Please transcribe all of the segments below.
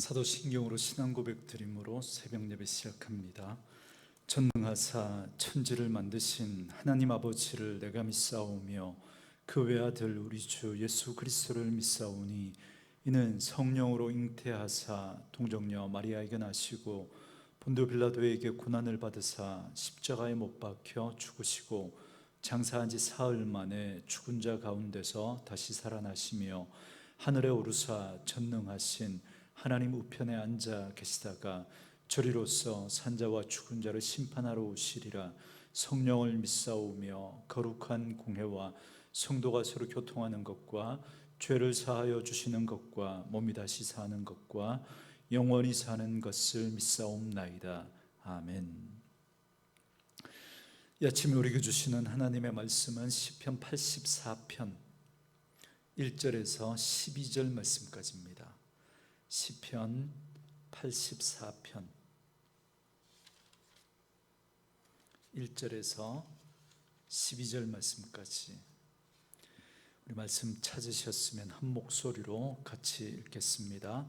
사도신경으로 신앙 고백 드림으로 새벽 예배 시작합니다. 전능하사 천지를 만드신 하나님 아버지를 내가 믿사오며 그 외아들 우리 주 예수 그리스도를 믿사오니 이는 성령으로 잉태하사 동정녀 마리아에게 나시고 본도 빌라도에게 고난을 받으사 십자가에 못 박혀 죽으시고 장사한 지 사흘 만에 죽은 자 가운데서 다시 살아나시며 하늘에 오르사 전능하신 하나님 우편에 앉아 계시다가 저리로서 산자와 죽은 자를 심판하러 오시리라. 성령을 믿사오며 거룩한 공회와 성도가 서로 교통하는 것과 죄를 사하여 주시는 것과 몸이 다시 사는 것과 영원히 사는 것을 믿사옵나이다. 아멘. 이 아침에 우리에게 주시는 하나님의 말씀은 시편 84편 1절에서 12절 말씀까지입니다. 시편 84편 1절에서 12절 말씀까지, 우리 말씀 찾으셨으면 한 목소리로 같이 읽겠습니다.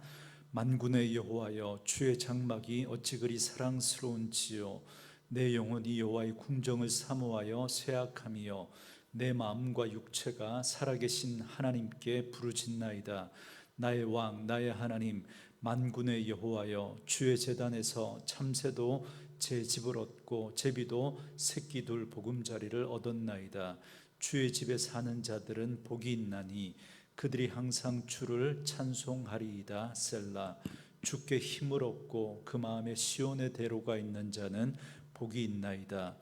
만군의 여호와여, 주의 장막이 어찌 그리 사랑스러운지요. 내 영혼이 여호와의 궁정을 사모하여 쇠약함이요, 내 마음과 육체가 살아계신 하나님께 부르짖나이다. 나의 왕, 나의 하나님, 만군의 여호와여, 주의 제단에서 참새도 제 집을 얻고 제비도 새끼 둘 보금자리를 얻었나이다. 주의 집에 사는 자들은 복이 있나니 그들이 항상 주를 찬송하리이다. 셀라. 주께 힘을 얻고 그 마음에 시온의 대로가 있는 자는 복이 있나이다.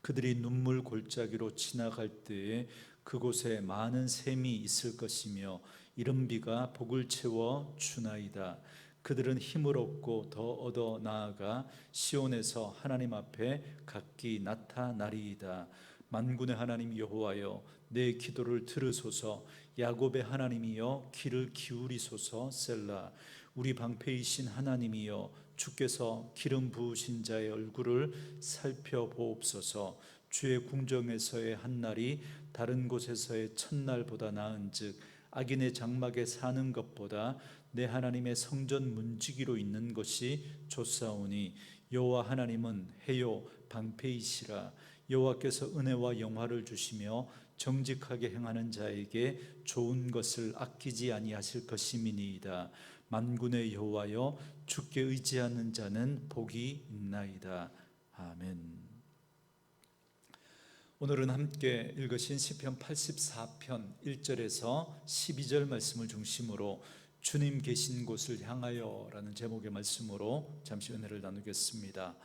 그들이 눈물 골짜기로 지나갈 때에 그곳에 많은 샘이 있을 것이며 이른 비가 복을 채워 주나이다. 그들은 힘을 얻고 더 얻어 나아가 시온에서 하나님 앞에 각기 나타나리이다. 만군의 하나님 여호와여, 내 기도를 들으소서. 야곱의 하나님이여, 귀를 기울이소서. 셀라. 우리 방패이신 하나님이여, 주께서 기름 부으신 자의 얼굴을 살펴보옵소서. 주의 궁정에서의 한날이 다른 곳에서의 첫날보다 나은즉 악인의 장막에 사는 것보다 내 하나님의 성전 문지기로 있는 것이 좋사오니 여호와 하나님은 해요 방패이시라. 여호와께서 은혜와 영화를 주시며 정직하게 행하는 자에게 좋은 것을 아끼지 아니하실 것임이니이다. 만군의 여호와여, 주께 의지하는 자는 복이 있나이다. 아멘. 오늘은 함께 읽으신 시편 84편 1절에서 12절 말씀을 중심으로 주님 계신 곳을 향하여 라는 제목의 말씀으로 잠시 은혜를 나누겠습니다.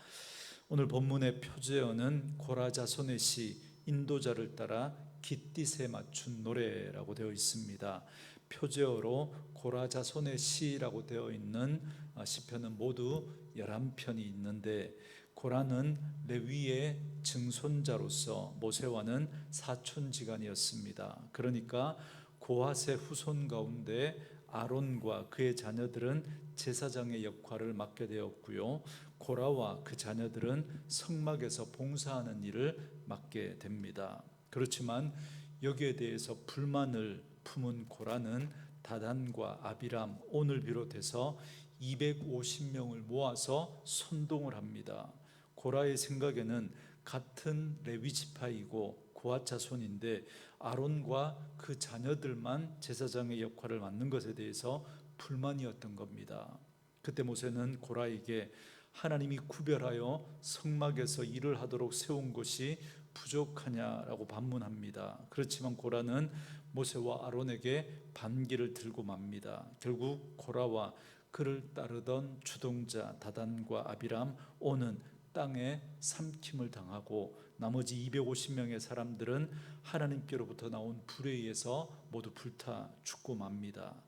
오늘 본문의 표제어는 고라자손의 시 인도자를 따라 깃딧에 맞춘 노래라고 되어 있습니다. 표제어로 고라자손의 시라고 되어 있는 시편은 모두 11편이 있는데, 고라는 레위의 증손자로서 모세와는 사촌지간이었습니다. 그러니까 고핫의 후손 가운데 아론과 그의 자녀들은 제사장의 역할을 맡게 되었고요, 고라와 그 자녀들은 성막에서 봉사하는 일을 맡게 됩니다. 그렇지만 여기에 대해서 불만을 품은 고라는 다단과 아비람, 온을 비롯해서 250명을 모아서 선동을 합니다. 고라의 생각에는 같은 레위 지파이고 고핫 자손인데 아론과 그 자녀들만 제사장의 역할을 맡는 것에 대해서 불만이었던 겁니다. 그때 모세는 고라에게 하나님이 구별하여 성막에서 일을 하도록 세운 것이 부족하냐라고 반문합니다. 그렇지만 고라는 모세와 아론에게 반기를 들고 맙니다. 결국 고라와 그를 따르던 주동자 다단과 아비람, 온은 땅에 삼킴을 당하고 나머지 250명의 사람들은 하나님께로부터 나온 불에 의해서 모두 불타 죽고 맙니다.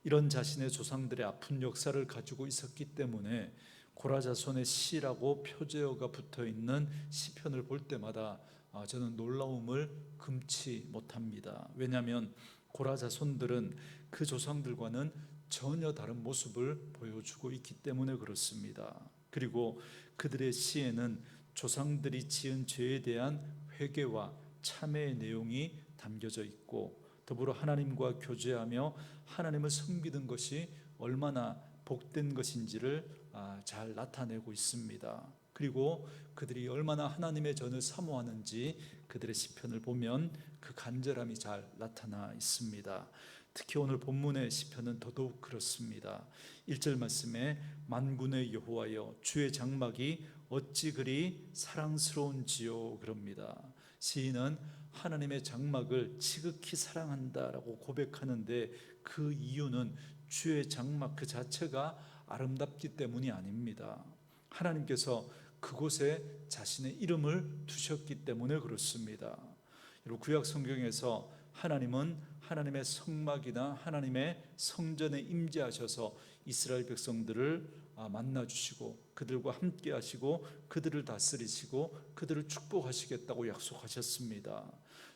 이런 자신의 조상들의 아픈 역사를 가지고 있었기 때문에 고라 자손의 시라고 표제어가 붙어있는 시편을 볼 때마다 저는 놀라움을 금치 못합니다. 왜냐하면 고라 자손들은 그 조상들과는 전혀 다른 모습을 보여주고 있기 때문에 그렇습니다. 그리고 그들의 시에는 조상들이 지은 죄에 대한 회개와 참회의 내용이 담겨져 있고, 더불어 하나님과 교제하며 하나님을 섬기는 것이 얼마나 복된 것인지를 잘 나타내고 있습니다. 그리고 그들이 얼마나 하나님의 전을 사모하는지 그들의 시편을 보면 그 간절함이 잘 나타나 있습니다. 특히 오늘 본문의 시편은 더더욱 그렇습니다. 1절 말씀에 만군의 여호와여 주의 장막이 어찌 그리 사랑스러운지요 그럽니다. 시인은 하나님의 장막을 지극히 사랑한다라고 고백하는데 그 이유는 주의 장막 그 자체가 아름답기 때문이 아닙니다. 하나님께서 그곳에 자신의 이름을 두셨기 때문에 그렇습니다. 여러분, 구약 성경에서 하나님은 하나님의 성막이나 하나님의 성전에 임재하셔서 이스라엘 백성들을 만나주시고 그들과 함께 하시고 그들을 다스리시고 그들을 축복하시겠다고 약속하셨습니다.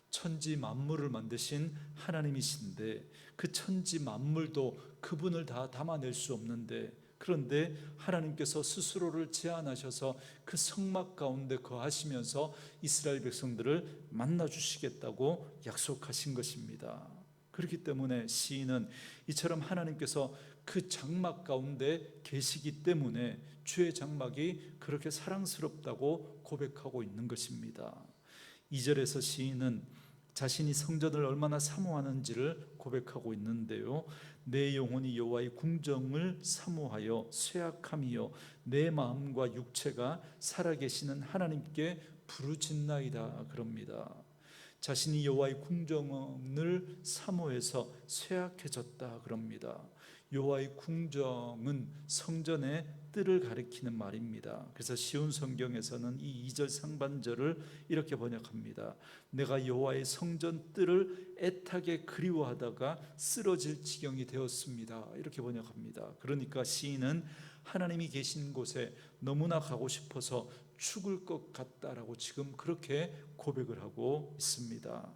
천지 만물을 만드신 하나님이신데 그 천지 만물도 그분을 다 담아낼 수 없는데, 그런데 하나님께서 스스로를 제한하셔서 그 성막 가운데 거하시면서 이스라엘 백성들을 만나주시겠다고 약속하신 것입니다. 그렇기 때문에 시인은 이처럼 하나님께서 그 장막 가운데 계시기 때문에 주의 장막이 그렇게 사랑스럽다고 고백하고 있는 것입니다. 2절에서 시인은 자신이 성전을 얼마나 사모하는지를 고백하고 있는데요, 내 영혼이 여호와의 궁정을 사모하여 쇠약함이요 내 마음과 육체가 살아계시는 하나님께 부르짖나이다 그럽니다. 자신이 여호와의 궁정을 사모해서 쇠약해졌다 그럽니다. 여호와의 궁정은 성전의 뜰을 가리키는 말입니다. 그래서 쉬운 성경에서는 이 2절 상반절을 이렇게 번역합니다. 내가 여호와의 성전 뜰을 애타게 그리워하다가 쓰러질 지경이 되었습니다. 이렇게 번역합니다. 그러니까 시인은 하나님이 계신 곳에 너무나 가고 싶어서 죽을 것 같다라고 지금 그렇게 고백을 하고 있습니다.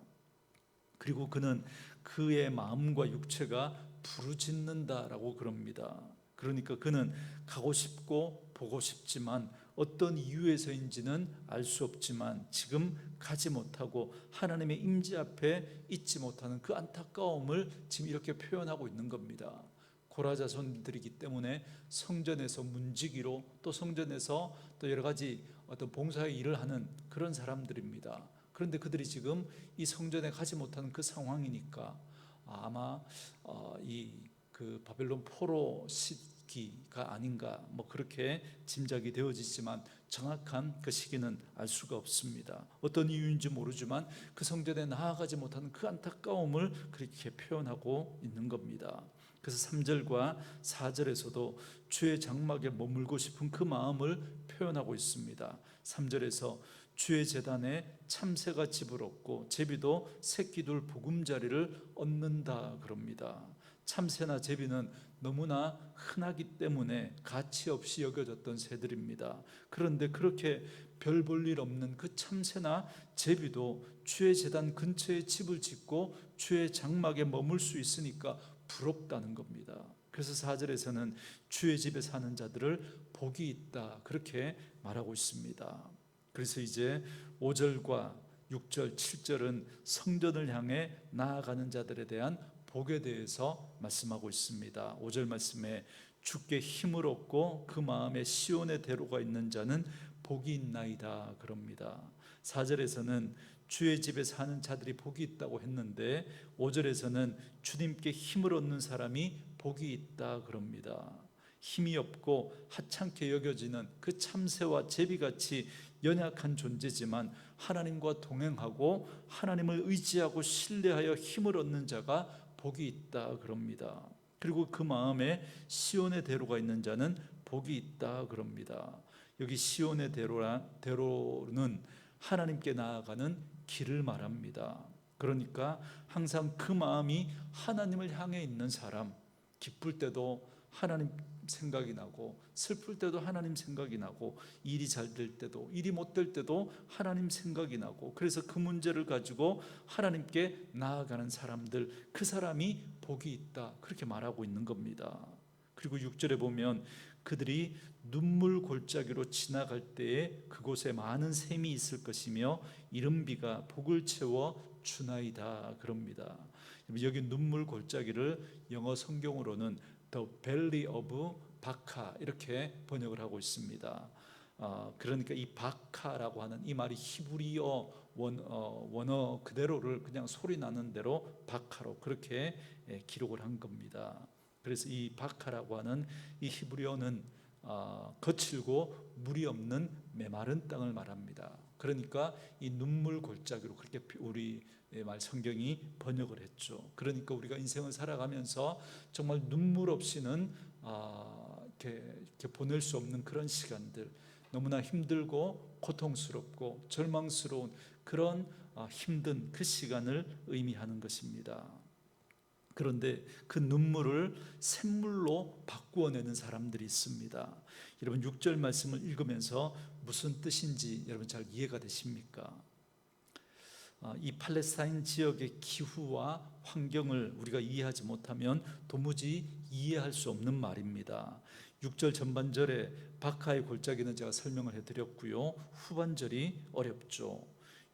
그리고 그는 그의 마음과 육체가 부르짖는다라고 그럽니다. 그러니까 그는 가고 싶고 보고 싶지만 어떤 이유에서인지는 알 수 없지만 지금 가지 못하고 하나님의 임재 앞에 있지 못하는 그 안타까움을 지금 이렇게 표현하고 있는 겁니다. 고라 자손들이기 때문에 성전에서 문지기로 또 성전에서 또 여러 가지 어떤 봉사의 일을 하는 그런 사람들입니다. 그런데 그들이 지금 이 성전에 가지 못하는 그 상황이니까 아마 그 바벨론 포로 시기가 아닌가 뭐 그렇게 짐작이 되어지지만 정확한 그 시기는 알 수가 없습니다. 어떤 이유인지 모르지만 그 성전에 나아가지 못하는 그 안타까움을 그렇게 표현하고 있는 겁니다. 그래서 3절과 4절에서도 주의 장막에 머물고 싶은 그 마음을 표현하고 있습니다. 3절에서 주의 제단에 참새가 집을 얻고 제비도 새끼둘 보금자리를 얻는다 그럽니다. 참새나 제비는 너무나 흔하기 때문에 가치 없이 여겨졌던 새들입니다. 그런데 그렇게 별 볼 일 없는 그 참새나 제비도 주의 제단 근처에 집을 짓고 주의 장막에 머물 수 있으니까 부럽다는 겁니다. 그래서 4절에서는 주의 집에 사는 자들을 복이 있다 그렇게 말하고 있습니다. 그래서 이제 5절과 6절, 7절은 성전을 향해 나아가는 자들에 대한 복에 대해서 말씀하고 있습니다. 5절 말씀에 주께 힘을 얻고 그 마음에 시온의 대로가 있는 자는 복이 있나이다 그럽니다. 4절에서는 주의 집에 사는 자들이 복이 있다고 했는데 5절에서는 주님께 힘을 얻는 사람이 복이 있다 그럽니다. 힘이 없고 하찮게 여겨지는 그 참새와 제비같이 연약한 존재지만 하나님과 동행하고 하나님을 의지하고 신뢰하여 힘을 얻는 자가 복이 있다 그럽니다. 그리고 그 마음에 시온의 대로가 있는 자는 복이 있다 그럽니다. 여기 시온의 대로는 하나님께 나아가는 길을 말합니다. 그러니까 항상 그 마음이 하나님을 향해 있는 사람, 기쁠 때도 하나님 생각이 나고 슬플 때도 하나님 생각이 나고 일이 잘 될 때도 일이 못 될 때도 하나님 생각이 나고, 그래서 그 문제를 가지고 하나님께 나아가는 사람들, 그 사람이 복이 있다 그렇게 말하고 있는 겁니다. 그리고 6절에 보면 그들이 눈물 골짜기로 지나갈 때에 그곳에 많은 샘이 있을 것이며 이른비가 복을 채워 주나이다 그럽니다. 여기 눈물 골짜기를 영어 성경으로는 The Valley of 바카 이렇게 번역을 하고 있습니다. 그러니까 이 바카라고 하는 이 말이 히브리어 원어 그대로를 그냥 소리 나는 대로 바카로 그렇게 기록을 한 겁니다. 그래서 이 바카라고 하는 이 히브리어는 거칠고 물이 없는 메마른 땅을 말합니다. 그러니까 이 눈물 골짜기로 그렇게 우리 말 성경이 번역을 했죠. 그러니까 우리가 인생을 살아가면서 정말 눈물 없이는 이렇게 보낼 수 없는 그런 시간들, 너무나 힘들고 고통스럽고 절망스러운 그런 힘든 그 시간을 의미하는 것입니다. 그런데 그 눈물을 샘물로 바꾸어내는 사람들이 있습니다. 여러분 6절 말씀을 읽으면서 무슨 뜻인지 여러분 잘 이해가 되십니까? 이 팔레스타인 지역의 기후와 환경을 우리가 이해하지 못하면 도무지 이해할 수 없는 말입니다. 6절 전반절에 바카의 골짜기는 제가 설명을 해드렸고요, 후반절이 어렵죠.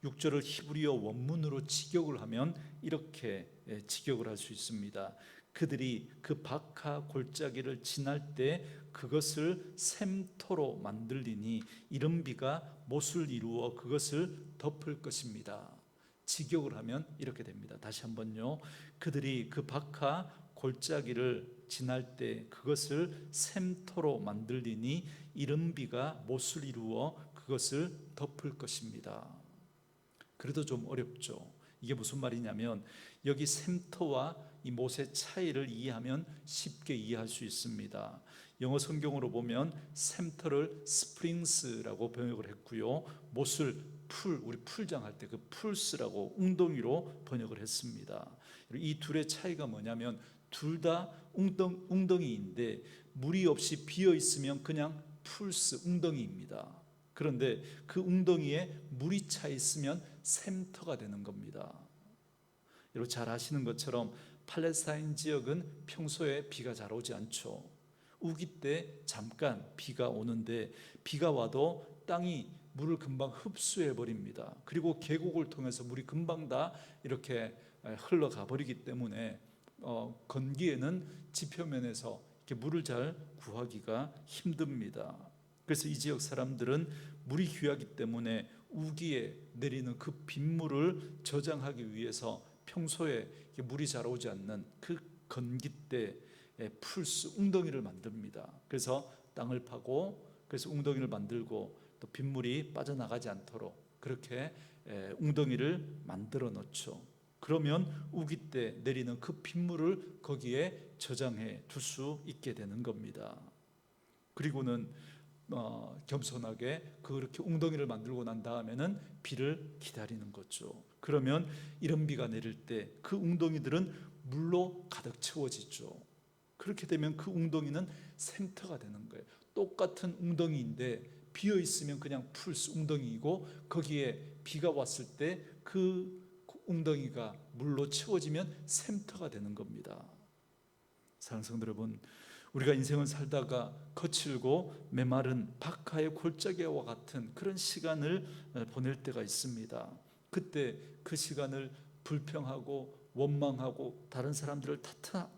6절을 히브리어 원문으로 직역을 하면 이렇게 직역을 할 수 있습니다. 그들이 그 바카 골짜기를 지날 때 그것을 샘터로 만들리니 이른 비가 못을 이루어 그것을 덮을 것입니다. 직역을 하면 이렇게 됩니다. 다시 한번요. 그들이 그 바카 골짜기를 지날 때 그것을 샘터로 만들리니 이른 비가 못을 이루어 그것을 덮을 것입니다. 그래도 좀 어렵죠. 이게 무슨 말이냐면 여기 샘터와 이 못의 차이를 이해하면 쉽게 이해할 수 있습니다. 영어 성경으로 보면 샘터를 스프링스라고 번역을 했고요, 못을 우리 풀장 할 때 그 풀스라고 웅덩이로 번역을 했습니다. 이 둘의 차이가 뭐냐면 둘 다 웅덩이인데 물이 없이 비어 있으면 그냥 풀스 웅덩이입니다. 그런데 그 웅덩이에 물이 차 있으면 샘터가 되는 겁니다. 여러분 잘 아시는 것처럼 팔레스타인 지역은 평소에 비가 잘 오지 않죠. 우기 때 잠깐 비가 오는데 비가 와도 땅이 물을 금방 흡수해 버립니다. 그리고 계곡을 통해서 물이 금방 다 이렇게 흘러가 버리기 때문에 건기에는 지표면에서 이렇게 물을 잘 구하기가 힘듭니다. 그래서 이 지역 사람들은 물이 귀하기 때문에 우기에 내리는 그 빗물을 저장하기 위해서 평소에 물이 잘 오지 않는 그 건기 때 풀스 웅덩이를 만듭니다. 그래서 땅을 파고 그래서 웅덩이를 만들고 또 빗물이 빠져나가지 않도록 그렇게 웅덩이를 만들어 놓죠. 그러면 우기 때 내리는 그 빗물을 거기에 저장해 둘 수 있게 되는 겁니다. 그리고는 겸손하게 그렇게 웅덩이를 만들고 난 다음에는 비를 기다리는 거죠. 그러면 이런 비가 내릴 때 그 웅덩이들은 물로 가득 채워지죠. 그렇게 되면 그 웅덩이는 샘터가 되는 거예요. 똑같은 웅덩이인데 비어 있으면 그냥 풀스 웅덩이이고 거기에 비가 왔을 때 그 웅덩이가 물로 채워지면 샘터가 되는 겁니다. 사랑하는 성도 여러분, 우리가 인생을 살다가 거칠고 메마른 바카의 골짜기와 같은 그런 시간을 보낼 때가 있습니다. 그때 그 시간을 불평하고 원망하고 다른 사람들을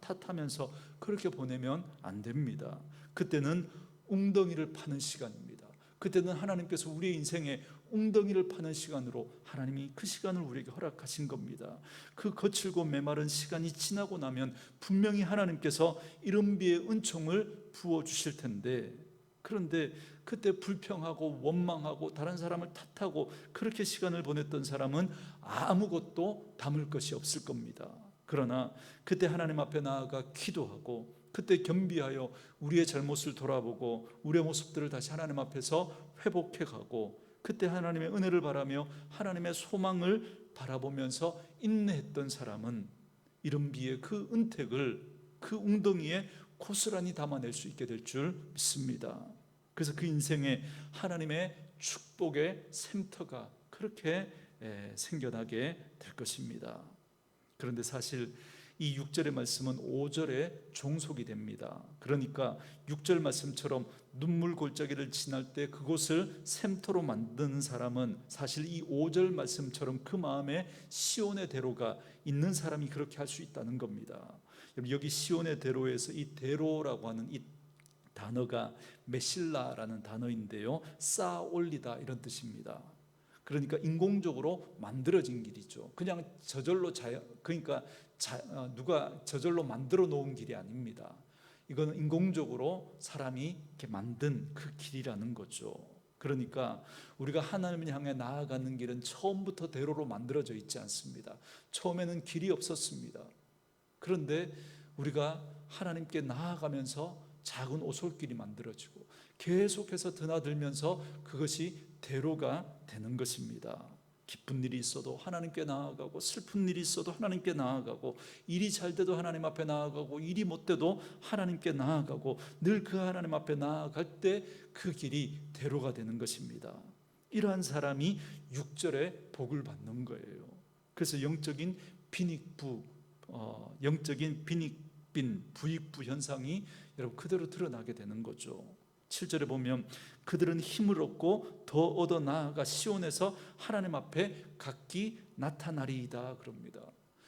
탓하면서 그렇게 보내면 안 됩니다. 그때는 웅덩이를 파는 시간입니다. 그때는 하나님께서 우리의 인생에 웅덩이를 파는 시간으로 하나님이 그 시간을 우리에게 허락하신 겁니다. 그 거칠고 메마른 시간이 지나고 나면 분명히 하나님께서 이른 비의 은총을 부어주실 텐데, 그런데 그때 불평하고 원망하고 다른 사람을 탓하고 그렇게 시간을 보냈던 사람은 아무것도 담을 것이 없을 겁니다. 그러나 그때 하나님 앞에 나아가 기도하고 그때 겸비하여 우리의 잘못을 돌아보고 우리의 모습들을 다시 하나님 앞에서 회복해 가고 그때 하나님의 은혜를 바라며 하나님의 소망을 바라보면서 인내했던 사람은 이른 비의 그 은택을 그 웅덩이에 고스란히 담아낼 수 있게 될 줄 믿습니다. 그래서 그 인생에 하나님의 축복의 샘터가 그렇게 생겨나게 될 것입니다. 그런데 사실 이 6절의 말씀은 5절에 종속이 됩니다. 그러니까 6절 말씀처럼 눈물 골짜기를 지날 때 그곳을 샘터로 만드는 사람은 사실 이 5절 말씀처럼 그 마음에 시온의 대로가 있는 사람이 그렇게 할 수 있다는 겁니다. 여기 시온의 대로에서 이 대로라고 하는 이 단어가 메실라라는 단어인데요, 쌓아 올리다 이런 뜻입니다. 그러니까 인공적으로 만들어진 길이죠. 그냥 저절로 그러니까 누가 저절로 만들어 놓은 길이 아닙니다. 이거는 인공적으로 사람이 이렇게 만든 그 길이라는 거죠. 그러니까 우리가 하나님을 향해 나아가는 길은 처음부터 대로로 만들어져 있지 않습니다. 처음에는 길이 없었습니다. 그런데 우리가 하나님께 나아가면서 작은 오솔길이 만들어지고 계속해서 드나들면서 그것이 대로가 되는 것입니다. 기쁜 일이 있어도 하나님께 나아가고, 슬픈 일이 있어도 하나님께 나아가고, 일이 잘 돼도 하나님 앞에 나아가고, 일이 못 돼도 하나님께 나아가고, 늘 그 하나님 앞에 나아갈 때 그 길이 대로가 되는 것입니다. 이러한 사람이 6절에 복을 받는 거예요. 그래서 영적인 빈익빈 부익부 현상이 여러분 그대로 드러나게 되는 거죠. 7절에 보면 그들은 힘을 얻고 더 얻어 나아가 시온에서 하나님 앞에 각기 나타나리이다 그럽니다.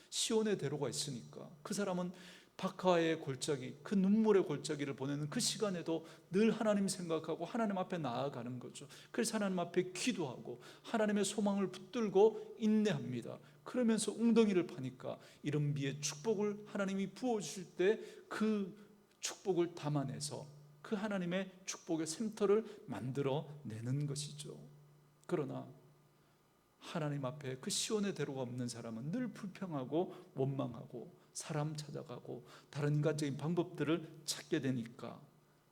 시온의 대로가 있으니까 그 사람은 박하의 골짜기, 그 눈물의 골짜기를 보내는 그 시간에도 늘 하나님 생각하고 하나님 앞에 나아가는 거죠. 그래서 하나님 앞에 기도하고 하나님의 소망을 붙들고 인내합니다. 그러면서 웅덩이를 파니까 이른 비에 축복을 하나님이 부어주실 때 그 축복을 담아내서 그 하나님의 축복의 샘터를 만들어내는 것이죠. 그러나 하나님 앞에 그 시온의 대로가 없는 사람은 늘 불평하고 원망하고 사람 찾아가고 다른 인간적인 방법들을 찾게 되니까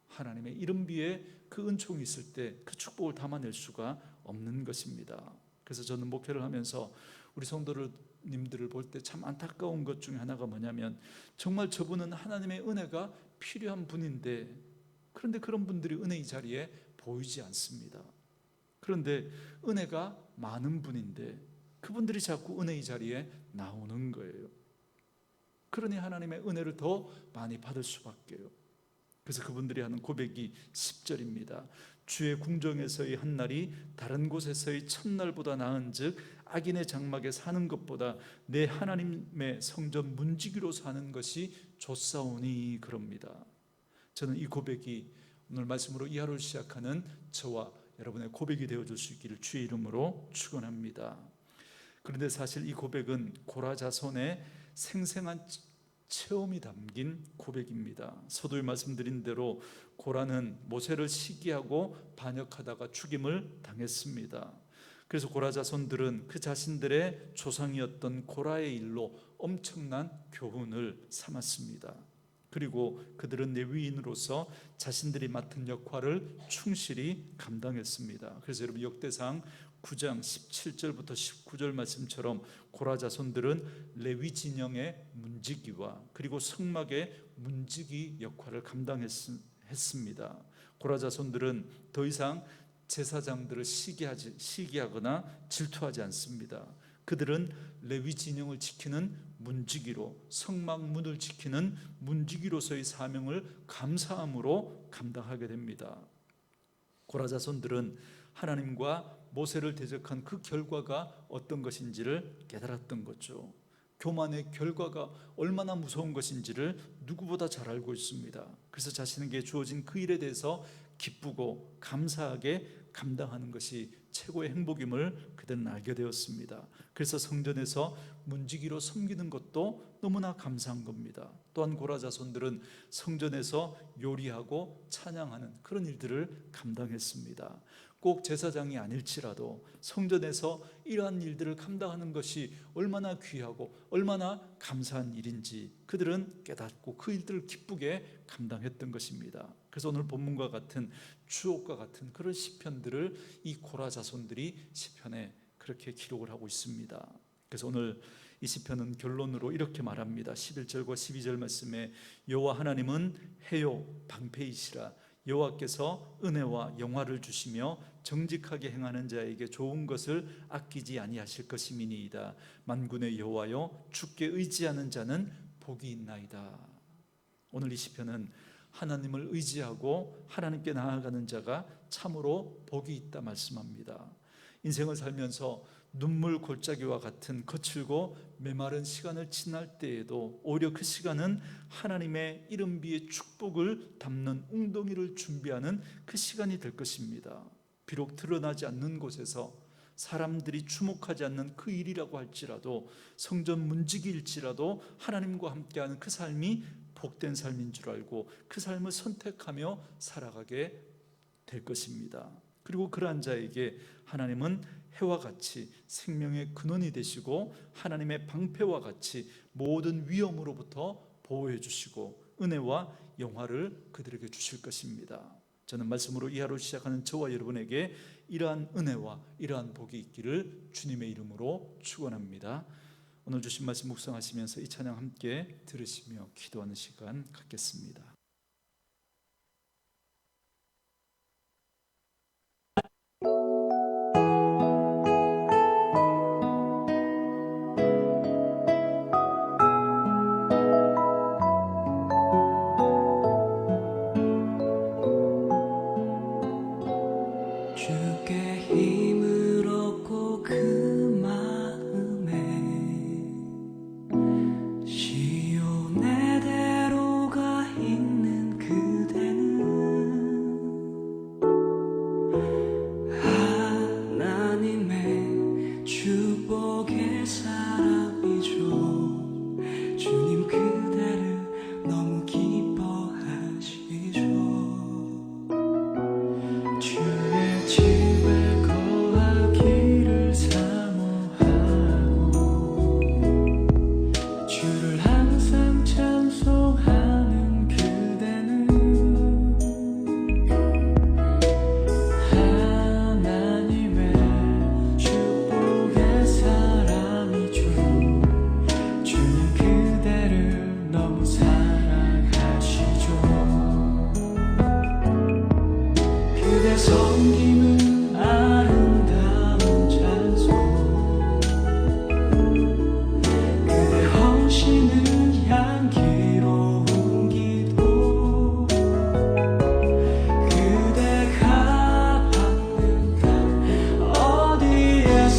하나님의 이른 비에 그 은총이 있을 때 그 축복을 담아낼 수가 없는 것입니다. 그래서 저는 목회를 하면서 우리 성도님들을 볼 때 참 안타까운 것 중에 하나가 뭐냐면, 정말 저분은 하나님의 은혜가 필요한 분인데 그런데 그런 분들이 은혜의 자리에 보이지 않습니다. 그런데 은혜가 많은 분인데 그분들이 자꾸 은혜의 자리에 나오는 거예요. 그러니 하나님의 은혜를 더 많이 받을 수밖에요. 그래서 그분들이 하는 고백이 10절입니다. 주의 궁정에서의 한 날이 다른 곳에서의 첫날보다 나은즉 악인의 장막에 사는 것보다 내 하나님의 성전 문지기로 사는 것이 좋사오니 그럽니다. 저는 이 고백이 오늘 말씀으로 이 하루를 시작하는 저와 여러분의 고백이 되어줄 수 있기를 주의 이름으로 축원합니다. 그런데 사실 이 고백은 고라 자손의 생생한 체험이 담긴 고백입니다. 서두에 말씀드린 대로 고라는 모세를 시기하고 반역하다가 죽임을 당했습니다. 그래서 고라 자손들은 그 자신들의 조상이었던 고라의 일로 엄청난 교훈을 삼았습니다. 그리고 그들은 레위인으로서 자신들이 맡은 역할을 충실히 감당했습니다. 그래서 여러분 역대상 9장 17절부터 19절 말씀처럼 고라 자손들은 레위 진영의 문지기와 그리고 성막의 문지기 역할을 감당했습니다. 고라 자손들은 더 이상 제사장들을 시기하거나 질투하지 않습니다. 그들은 레위 진영을 지키는 문지기로, 성막 문을 지키는 문지기로서의 사명을 감사함으로 감당하게 됩니다. 고라 자손들은 하나님과 모세를 대적한 그 결과가 어떤 것인지를 깨달았던 거죠. 교만의 결과가 얼마나 무서운 것인지를 누구보다 잘 알고 있습니다. 그래서 자신에게 주어진 그 일에 대해서 기쁘고 감사하게 감당하는 것이 최고의 행복임을 그들은 알게 되었습니다. 그래서 성전에서 문지기로 섬기는 것도 너무나 감사한 겁니다. 또한 고라 자손들은 성전에서 요리하고 찬양하는 그런 일들을 감당했습니다. 꼭 제사장이 아닐지라도 성전에서 이러한 일들을 감당하는 것이 얼마나 귀하고 얼마나 감사한 일인지 그들은 깨닫고 그 일들을 기쁘게 감당했던 것입니다. 그래서 오늘 본문과 같은 주옥과 같은 그런 시편들을 이 고라 자손들이 시편에 그렇게 기록을 하고 있습니다. 그래서 오늘 이 시편은 결론으로 이렇게 말합니다. 11절과 12절 말씀에 여호와 하나님은 해요 방패이시라. 여호와께서 은혜와 영화를 주시며 정직하게 행하는 자에게 좋은 것을 아끼지 아니하실 것임이니이다. 만군의 여호와여 주께 의지하는 자는 복이 있나이다. 오늘 이 시편은 하나님을 의지하고 하나님께 나아가는 자가 참으로 복이 있다 말씀합니다. 인생을 살면서 눈물 골짜기와 같은 거칠고 메마른 시간을 지날 때에도 오히려 그 시간은 하나님의 이른비의 축복을 담는 웅덩이를 준비하는 그 시간이 될 것입니다. 비록 드러나지 않는 곳에서 사람들이 주목하지 않는 그 일이라고 할지라도, 성전 문지기일지라도 하나님과 함께하는 그 삶이 복된 삶인 줄 알고 그 삶을 선택하며 살아가게 될 것입니다. 그리고 그러한 자에게 하나님은 해와 같이 생명의 근원이 되시고 하나님의 방패와 같이 모든 위험으로부터 보호해 주시고 은혜와 영화를 그들에게 주실 것입니다. 저는 말씀으로 이 하루 시작하는 저와 여러분에게 이러한 은혜와 이러한 복이 있기를 주님의 이름으로 축원합니다. 오늘 주신 말씀 묵상하시면서 이 찬양 함께 들으시며 기도하는 시간 갖겠습니다. 주께 힘을 얻고 그 마음에 시온의 대로가 있는 그대는 하나님의 축복의 사람이죠. 주님 그대를 너무 기뻐하시죠. 주의 집에 거하기를 사모하고 주를 항상 찬송하는 그대는 하나님의 축복의 사람이죠. 주님 그대를 너무 사랑하시죠. 그대 섬김은 아름다운 찬송, 그대 헌신은 향기로운 기도, 그대가 받는 땅 어디에서라도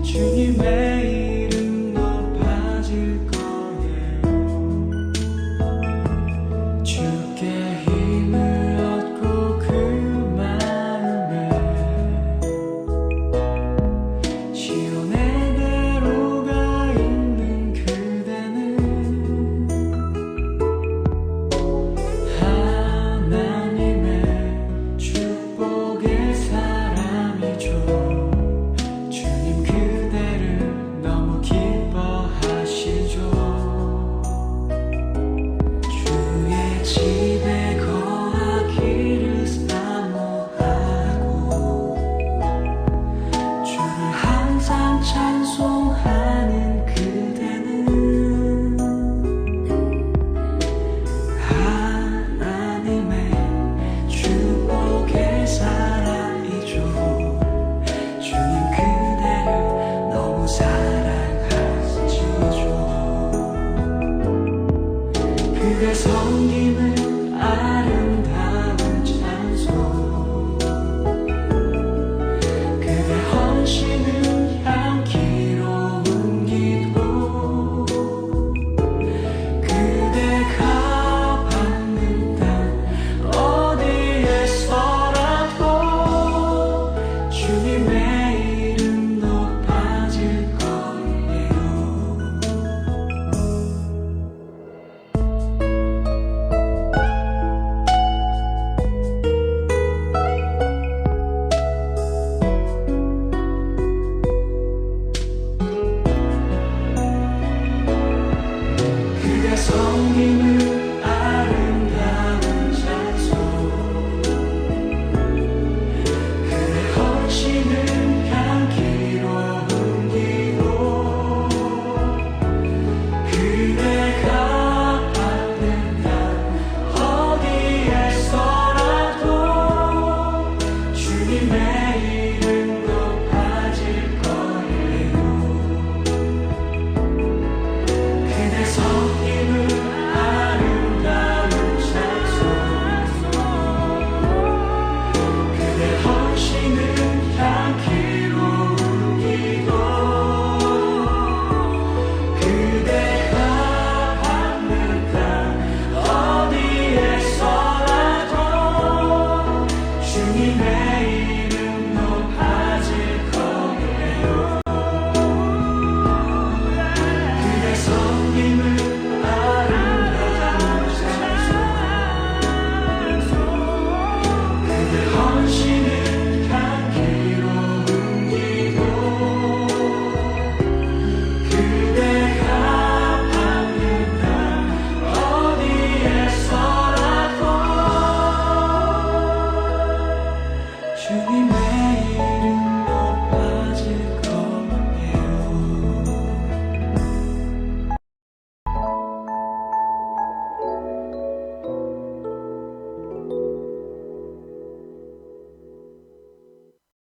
주님의 이름 높아질 거예요. 주께 힘을 얻고 그 마음에 시온의 대로가 있는 그대는 하나님의 축복의 사람이죠. 주님 그대를 너무 기뻐하시죠. 주의 집에 거하기를 사모하고 주를 항상 찬송하는 그대는 하나님의 축복의 사람이죠. 주님 그대를 너무 사랑하시죠. 그대 섬김은 아름다운 찬송, 그대 헌신은 향기로운 기도, 그대가 받는 땅 어디에서라도 주님의